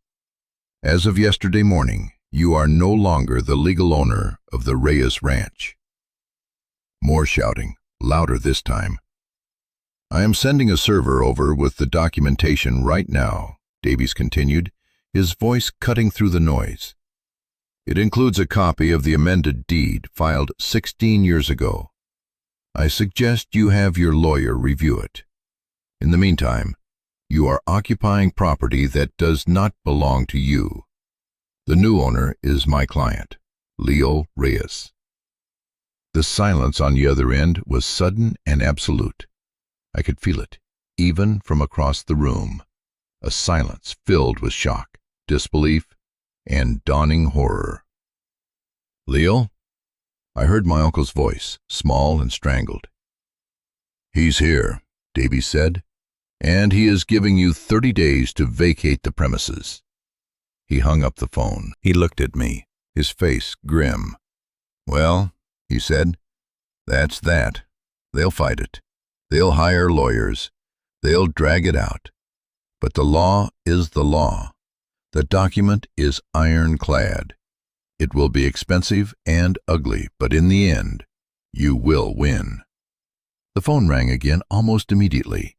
As of yesterday morning, you are no longer the legal owner of the Reyes Ranch." More shouting, louder this time. "I am sending a server over with the documentation right now," Davies continued, his voice cutting through the noise. "It includes a copy of the amended deed filed 16 years ago. I suggest you have your lawyer review it. In the meantime, you are occupying property that does not belong to you. The new owner is my client, Leo Reyes." The silence on the other end was sudden and absolute. I could feel it, even from across the room, a silence filled with shock, disbelief, and dawning horror. "Leo?" I heard my uncle's voice, small and strangled. "He's here," Davies said, "and he is giving you 30 days to vacate the premises." He hung up the phone. He looked at me, his face grim. "Well," he said, "that's that. They'll fight it. They'll hire lawyers. They'll drag it out. But the law is the law. The document is ironclad. It will be expensive and ugly, but in the end, you will win." The phone rang again almost immediately.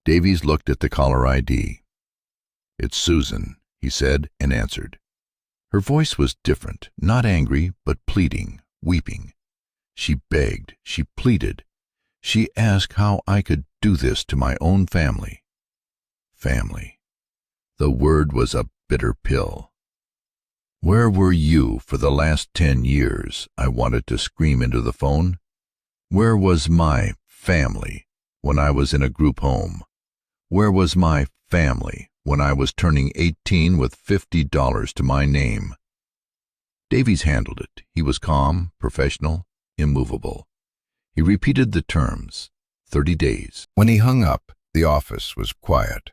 Davies looked at the caller ID. "It's Susan," he said, and answered. Her voice was different, not angry, but pleading, weeping. She begged, she pleaded. She asked how I could do this to my own family. Family. The word was a bitter pill. "Where were you for the last 10 years?" I wanted to scream into the phone. Where was my family when I was in a group home? Where was my family when I was turning 18 with $50 to my name? Davies handled it. He was calm, professional, immovable. He repeated the terms, 30 days. When he hung up, the office was quiet.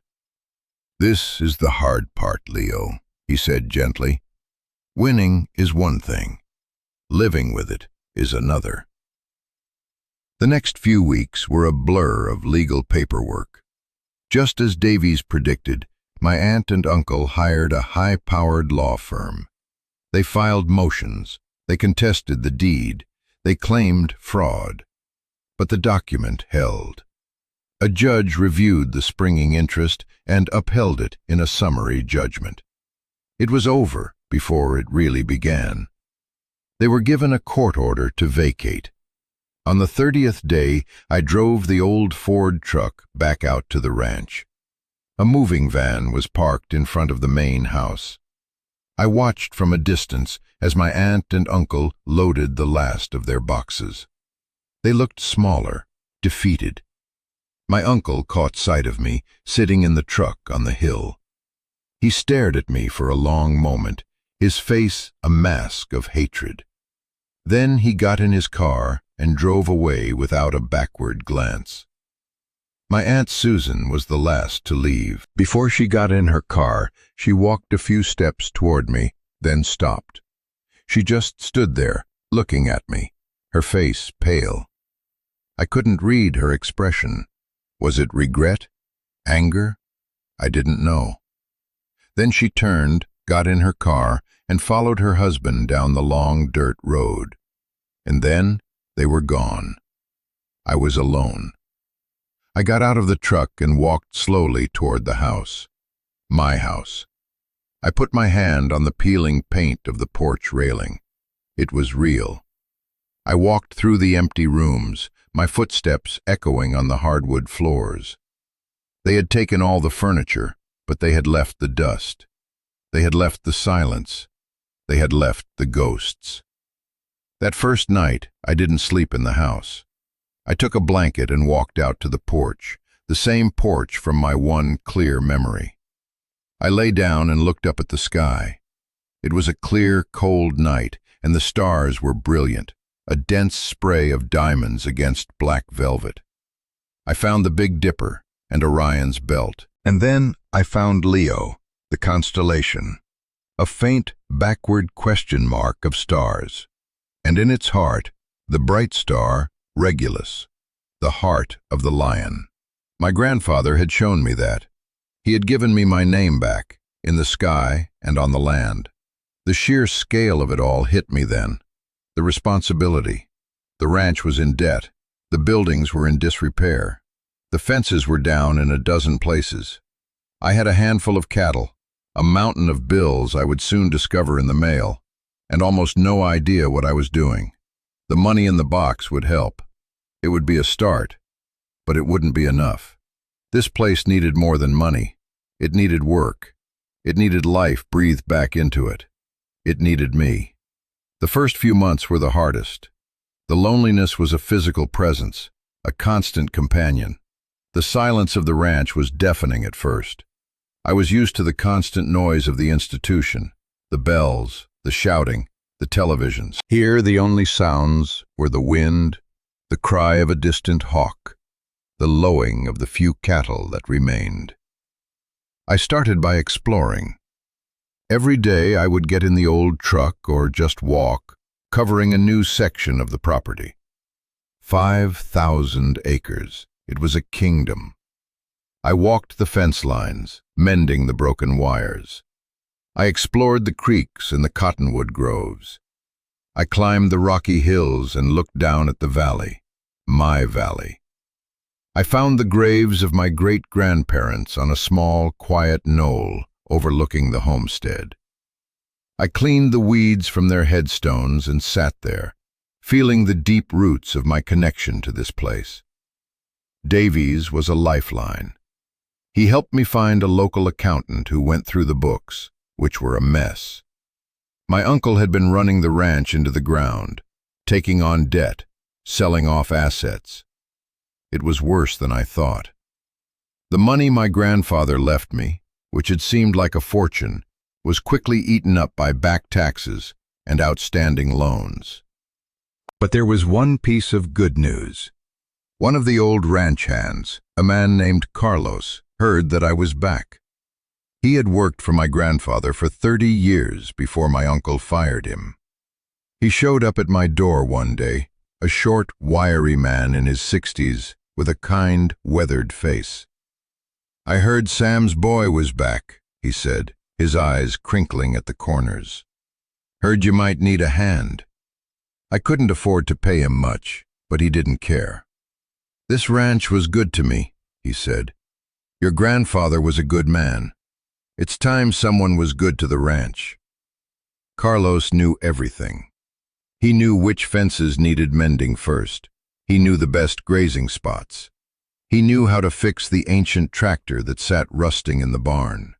"This is the hard part, Leo," he said gently. "Winning is one thing. Living with it is another." The next few weeks were a blur of legal paperwork. Just as Davies predicted, my aunt and uncle hired a high-powered law firm. They filed motions, they contested the deed, they claimed fraud. But the document held. A judge reviewed the springing interest and upheld it in a summary judgment. It was over before it really began. They were given a court order to vacate. On the 30th day, I drove the old Ford truck back out to the ranch. A moving van was parked in front of the main house. I watched from a distance as my aunt and uncle loaded the last of their boxes. They looked smaller, defeated. My uncle caught sight of me, sitting in the truck on the hill. He stared at me for a long moment, his face a mask of hatred. Then he got in his car and drove away without a backward glance. My Aunt Susan was the last to leave. Before she got in her car, she walked a few steps toward me, then stopped. She just stood there, looking at me, her face pale. I couldn't read her expression. Was it regret? Anger? I didn't know. Then she turned, got in her car, and followed her husband down the long dirt road. And then they were gone. I was alone. I got out of the truck and walked slowly toward the house. My house. I put my hand on the peeling paint of the porch railing. It was real. I walked through the empty rooms, my footsteps echoing on the hardwood floors. They had taken all the furniture, but they had left the dust. They had left the silence. They had left the ghosts. That first night, I didn't sleep in the house. I took a blanket and walked out to the porch, the same porch from my one clear memory. I lay down and looked up at the sky. It was a clear, cold night, and the stars were brilliant, a dense spray of diamonds against black velvet. I found the Big Dipper and Orion's belt. And then I found Leo, the constellation, a faint, backward question mark of stars. And in its heart, the bright star, Regulus, the heart of the lion. My grandfather had shown me that. He had given me my name back, in the sky and on the land. The sheer scale of it all hit me then. The responsibility. The ranch was in debt. The buildings were in disrepair. The fences were down in a dozen places. I had a handful of cattle, a mountain of bills I would soon discover in the mail, and almost no idea what I was doing. The money in the box would help. It would be a start, but it wouldn't be enough. This place needed more than money. It needed work. It needed life breathed back into it. It needed me. The first few months were the hardest. The loneliness was a physical presence, a constant companion. The silence of the ranch was deafening at first. I was used to the constant noise of the institution, the bells, the shouting, the televisions. Here the only sounds were the wind, the cry of a distant hawk, the lowing of the few cattle that remained. I started by exploring. Every day I would get in the old truck or just walk, covering a new section of the property. 5,000 acres. It was a kingdom. I walked the fence lines, mending the broken wires. I explored the creeks and the cottonwood groves. I climbed the rocky hills and looked down at the valley, my valley. I found the graves of my great-grandparents on a small, quiet knoll overlooking the homestead. I cleaned the weeds from their headstones and sat there, feeling the deep roots of my connection to this place. Davies was a lifeline. He helped me find a local accountant who went through the books, which were a mess. My uncle had been running the ranch into the ground, taking on debt, selling off assets. It was worse than I thought. The money my grandfather left me, which had seemed like a fortune, was quickly eaten up by back taxes and outstanding loans. But there was one piece of good news. One of the old ranch hands, a man named Carlos, heard that I was back. He had worked for my grandfather for 30 years before my uncle fired him. He showed up at my door one day, a short, wiry man in his 60s with a kind, weathered face. "I heard Sam's boy was back," he said, his eyes crinkling at the corners. "Heard you might need a hand." I couldn't afford to pay him much, but he didn't care. "This ranch was good to me," he said. "Your grandfather was a good man. It's time someone was good to the ranch." Carlos knew everything. He knew which fences needed mending first. He knew the best grazing spots. He knew how to fix the ancient tractor that sat rusting in the barn.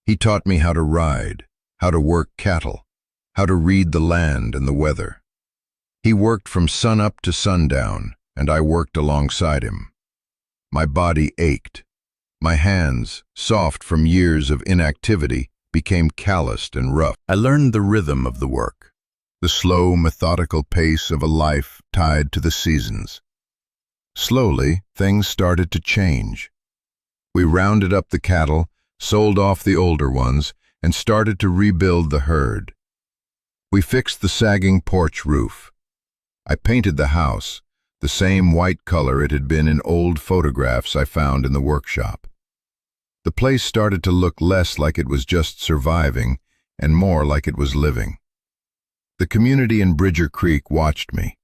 He taught me how to ride, how to work cattle, how to read the land and the weather. He worked from sunup to sundown, and I worked alongside him. My body ached. My hands, soft from years of inactivity, became calloused and rough. I learned the rhythm of the work, the slow, methodical pace of a life tied to the seasons. Slowly, things started to change. We rounded up the cattle, sold off the older ones, and started to rebuild the herd. We fixed the sagging porch roof. I painted the house, the same white color it had been in old photographs I found in the workshop. The place started to look less like it was just surviving and more like it was living. The community in Bridger Creek watched me.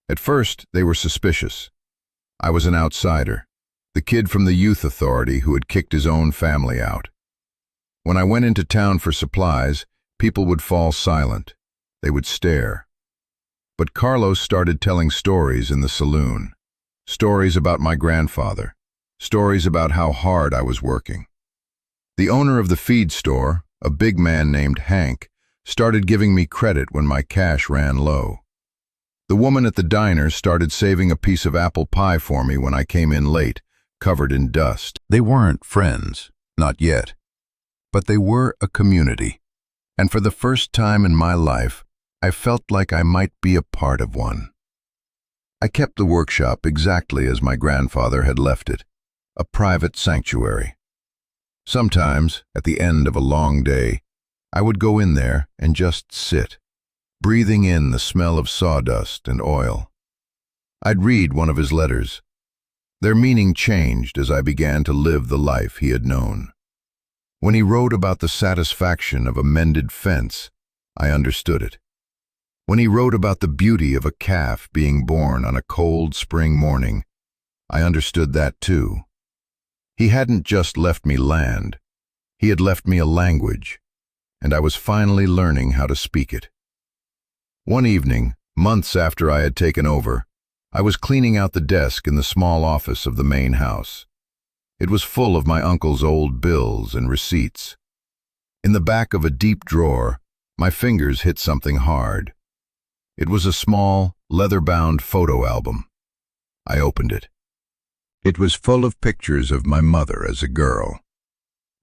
At first, they were suspicious. I was an outsider, the kid from the youth authority who had kicked his own family out. When I went into town for supplies, people would fall silent. They would stare. But Carlos started telling stories in the saloon. Stories about my grandfather. Stories about how hard I was working. The owner of the feed store, a big man named Hank, started giving me credit when my cash ran low. The woman at the diner started saving a piece of apple pie for me when I came in late, covered in dust. They weren't friends, not yet. But they were a community. And for the first time in my life, I felt like I might be a part of one. I kept the workshop exactly as my grandfather had left it, a private sanctuary. Sometimes, at the end of a long day, I would go in there and just sit, breathing in the smell of sawdust and oil. I'd read one of his letters. Their meaning changed as I began to live the life he had known. When he wrote about the satisfaction of a mended fence, I understood it. When he wrote about the beauty of a calf being born on a cold spring morning, I understood that too. He hadn't just left me land, he had left me a language, and I was finally learning how to speak it. One evening, months after I had taken over, I was cleaning out the desk in the small office of the main house. It was full of my uncle's old bills and receipts. In the back of a deep drawer, my fingers hit something hard. It was a small, leather-bound photo album. I opened it. It was full of pictures of my mother as a girl.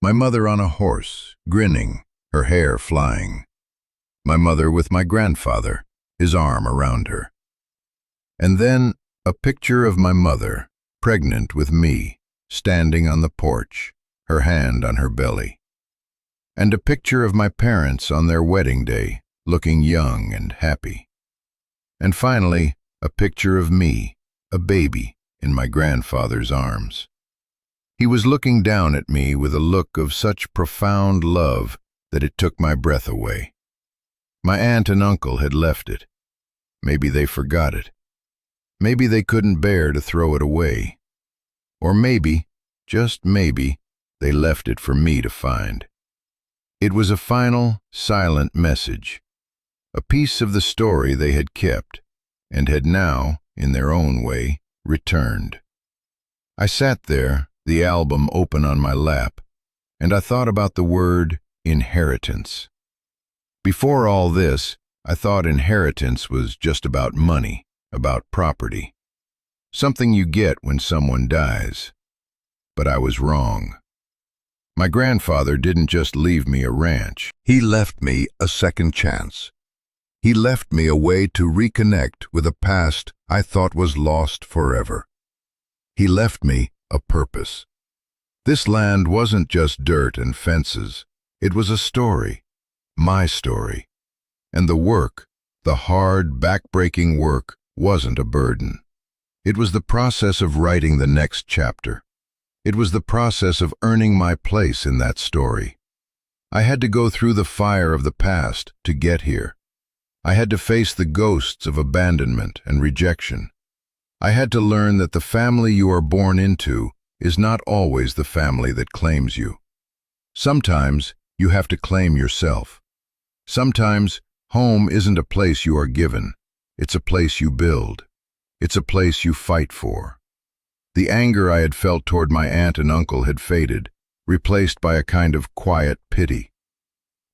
My mother on a horse, grinning, her hair flying. My mother with my grandfather, his arm around her. And then a picture of my mother, pregnant with me, standing on the porch, her hand on her belly. And a picture of my parents on their wedding day, looking young and happy. And finally, a picture of me, a baby, in my grandfather's arms. He was looking down at me with a look of such profound love that it took my breath away. My aunt and uncle had left it. Maybe they forgot it. Maybe they couldn't bear to throw it away. Or maybe, just maybe, they left it for me to find. It was a final, silent message. A piece of the story they had kept, and had now, in their own way, returned. I sat there, the album open on my lap, and I thought about the word inheritance. Before all this, I thought inheritance was just about money, about property. Something you get when someone dies. But I was wrong. My grandfather didn't just leave me a ranch. He left me a second chance. He left me a way to reconnect with a past I thought was lost forever. He left me a purpose. This land wasn't just dirt and fences. It was a story, my story. And the work, the hard, back-breaking work, wasn't a burden. It was the process of writing the next chapter. It was the process of earning my place in that story. I had to go through the fire of the past to get here. I had to face the ghosts of abandonment and rejection. I had to learn that the family you are born into is not always the family that claims you. Sometimes you have to claim yourself. Sometimes home isn't a place you are given. It's a place you build. It's a place you fight for. The anger I had felt toward my aunt and uncle had faded, replaced by a kind of quiet pity.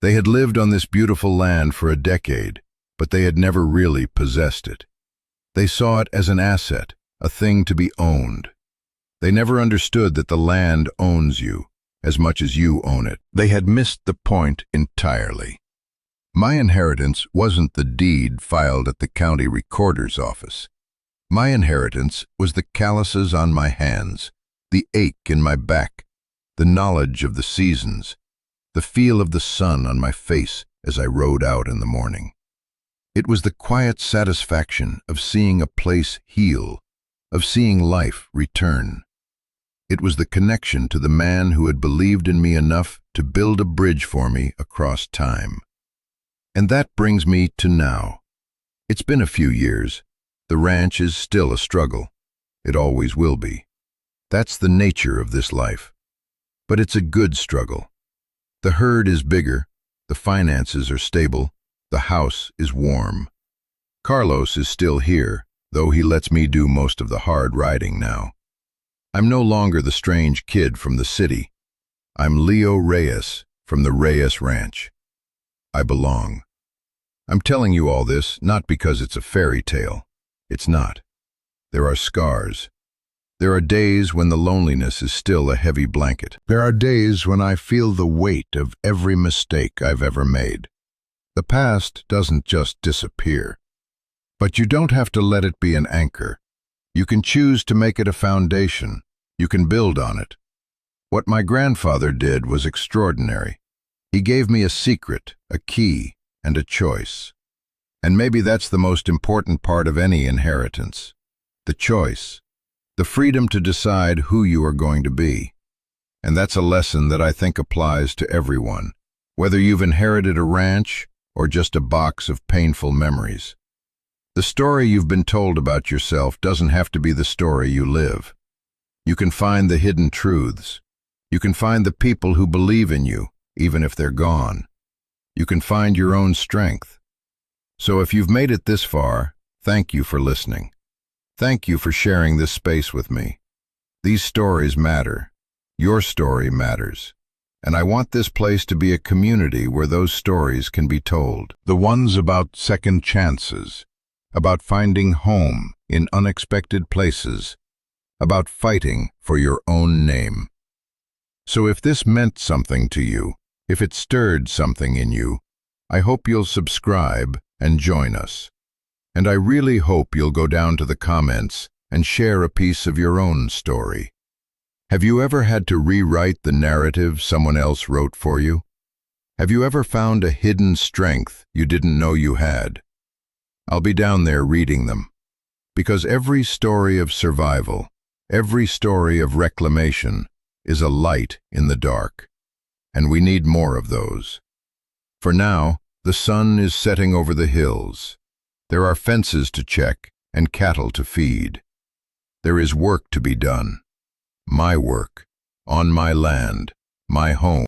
They had lived on this beautiful land for a decade, but they had never really possessed it. They saw it as an asset, a thing to be owned. They never understood that the land owns you as much as you own it. They had missed the point entirely. My inheritance wasn't the deed filed at the county recorder's office. My inheritance was the calluses on my hands, the ache in my back, the knowledge of the seasons, the feel of the sun on my face as I rode out in the morning. It was the quiet satisfaction of seeing a place heal, of seeing life return. It was the connection to the man who had believed in me enough to build a bridge for me across time. And that brings me to now. It's been a few years. The ranch is still a struggle. It always will be. That's the nature of this life. But it's a good struggle. The herd is bigger, the finances are stable, the house is warm. Carlos is still here, though he lets me do most of the hard riding now. I'm no longer the strange kid from the city. I'm Leo Reyes from the Reyes Ranch. I belong. I'm telling you all this not because it's a fairy tale. It's not. There are scars. There are days when the loneliness is still a heavy blanket. There are days when I feel the weight of every mistake I've ever made. The past doesn't just disappear. But you don't have to let it be an anchor. You can choose to make it a foundation. You can build on it. What my grandfather did was extraordinary. He gave me a secret, a key, and a choice. And maybe that's the most important part of any inheritance. The choice. The freedom to decide who you are going to be. And that's a lesson that I think applies to everyone, whether you've inherited a ranch or just a box of painful memories. The story you've been told about yourself doesn't have to be the story you live. You can find the hidden truths. You can find the people who believe in you, even if they're gone. You can find your own strength. So if you've made it this far, thank you for listening. Thank you for sharing this space with me. These stories matter. Your story matters. And I want this place to be a community where those stories can be told. The ones about second chances, about finding home in unexpected places, about fighting for your own name. So if this meant something to you, if it stirred something in you, I hope you'll subscribe and join us. And I really hope you'll go down to the comments and share a piece of your own story. Have you ever had to rewrite the narrative someone else wrote for you? Have you ever found a hidden strength you didn't know you had? I'll be down there reading them. Because every story of survival, every story of reclamation, is a light in the dark. And we need more of those. For now, the sun is setting over the hills. There are fences to check and cattle to feed. There is work to be done. My work, on my land, my home.